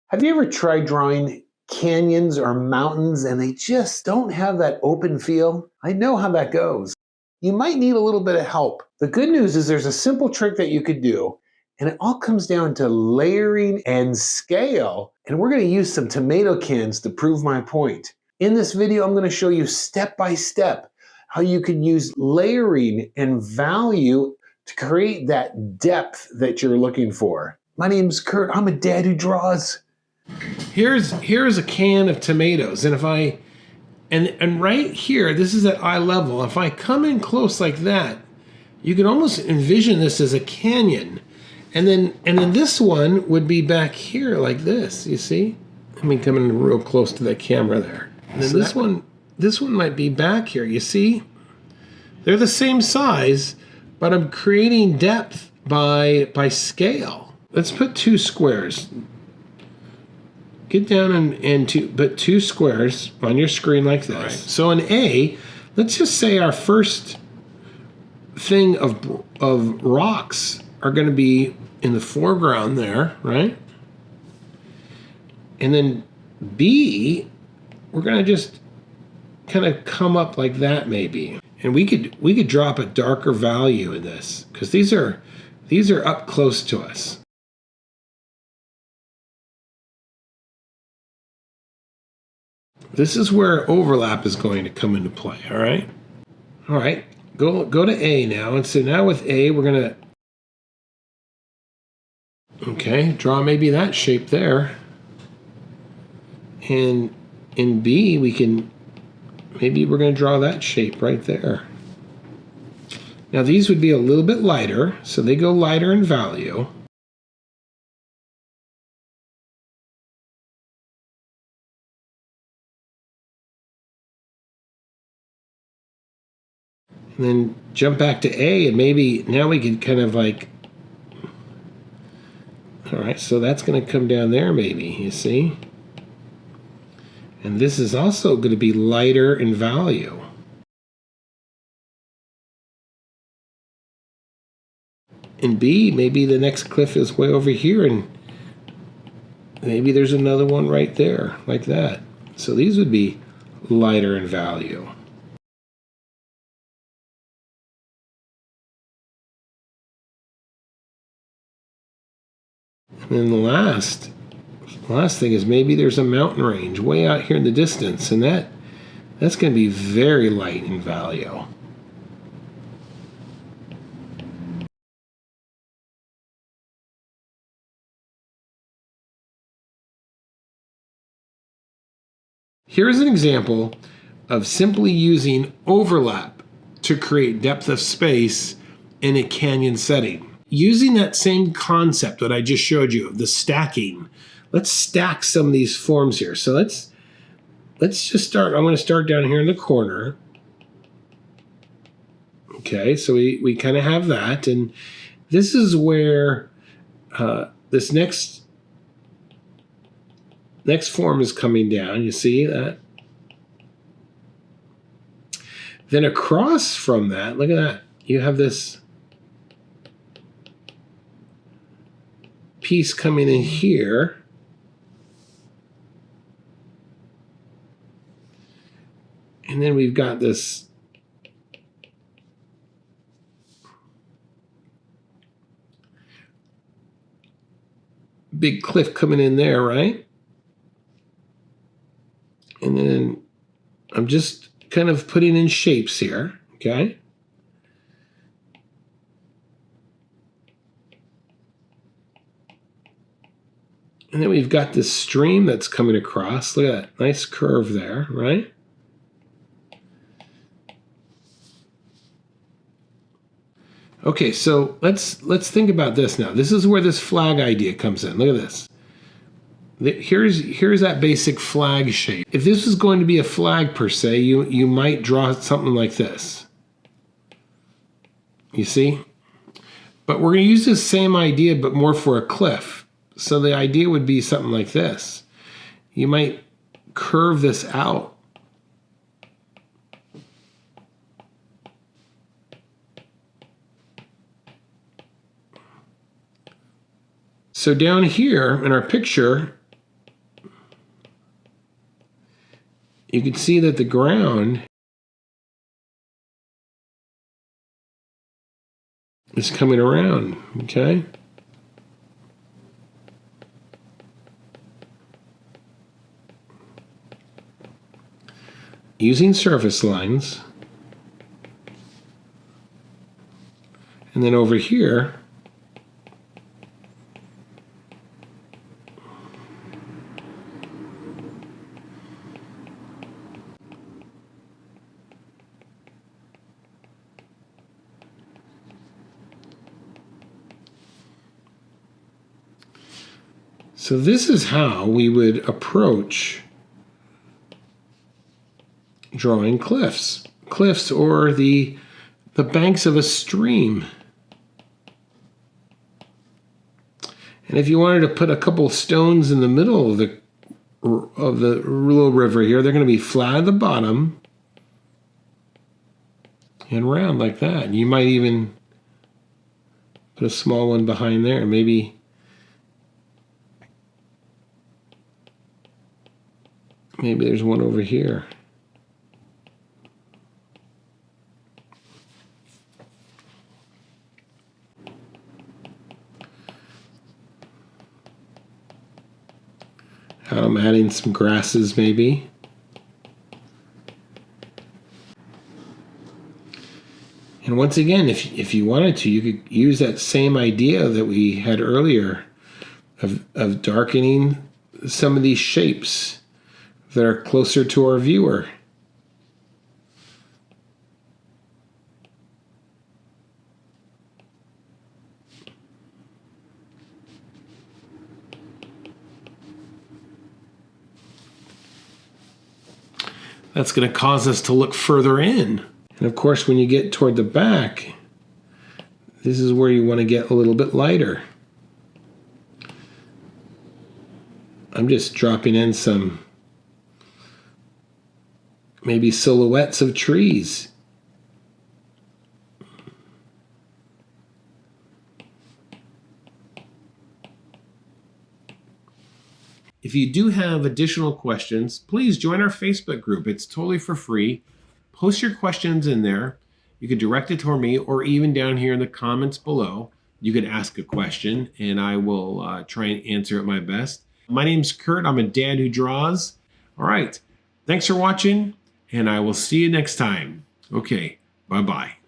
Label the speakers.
Speaker 1: Have you ever tried drawing canyons or mountains and they just don't have that open feel? I know how that goes. You might need a little bit of help. The good news is there's a simple trick that you could do, and it all comes down to layering and scale. And we're going to use some tomato cans to prove my point. In this video, I'm going to show you step by step how you can use layering and value to create that depth that you're looking for. My name's Kurt. I'm a dad who draws.
Speaker 2: Here's a can of tomatoes, and if I and right here, this is at eye level. If I come in close like that, you can almost envision this as a canyon, and then this one would be back here like this. You see? Let me come in real close to that camera there. And then this one might be back here. You see? They're the same size, but I'm creating depth by scale. Let's put two squares. Get down and put two squares on your screen like this. Right. So in A, let's just say our first thing of rocks are going to be in the foreground there, right? And then B, we're going to just kind of come up like that maybe. And we could drop a darker value in this because these are up close to us. This is where overlap is going to come into play, all right? All right, go to A now. And so now with A, we're going to, okay, draw maybe that shape there. And in B, maybe we're going to draw that shape right there. Now these would be a little bit lighter, so they go lighter in value. And then jump back to A, and maybe now we can kind of like, all right, so that's going to come down there maybe, you see? And this is also going to be lighter in value. In B, maybe the next cliff is way over here, and maybe there's another one right there, like that. So these would be lighter in value. And then the last thing is maybe there's a mountain range way out here in the distance, and that's going to be very light in value. Here's an example of simply using overlap to create depth of space in a canyon setting. Using that same concept that I just showed you of the stacking, let's stack some of these forms here. So let's just start. I'm going to start down here in the corner. Okay, so we kind of have that, and this is where this next form is coming down. You see that? Then across from that, look at that. You have this piece coming in here. And then we've got this big cliff coming in there, right? And then I'm just kind of putting in shapes here, okay? And then we've got this stream that's coming across. Look at that nice curve there, right? Okay, so let's think about this now. This is where this flag idea comes in. Look at this. Here's that basic flag shape. If this was going to be a flag per se, you might draw something like this. You see? But we're going to use this same idea, but more for a cliff. So the idea would be something like this. You might curve this out. So down here in our picture, you can see that the ground is coming around, okay? Using surface lines. And then over here, so this is how we would approach drawing cliffs. Cliffs, or the banks of a stream. And if you wanted to put a couple stones in the middle of the little river here, they're going to be flat at the bottom and round like that. And you might even put a small one behind there, maybe there's one over here. I'm adding some grasses maybe. And once again, if you wanted to, you could use that same idea that we had earlier of darkening some of these shapes that are closer to our viewer. That's going to cause us to look further in. And of course, when you get toward the back, this is where you want to get a little bit lighter. I'm just dropping in some maybe silhouettes of trees. If you do have additional questions, please join our Facebook group. It's totally for free. Post your questions in there. You can direct it toward me, or even down here in the comments below, you can ask a question and I will try and answer it my best. My name's Kurt. I'm a dad who draws. All right. Thanks for watching, and I will see you next time. Okay. Bye-bye.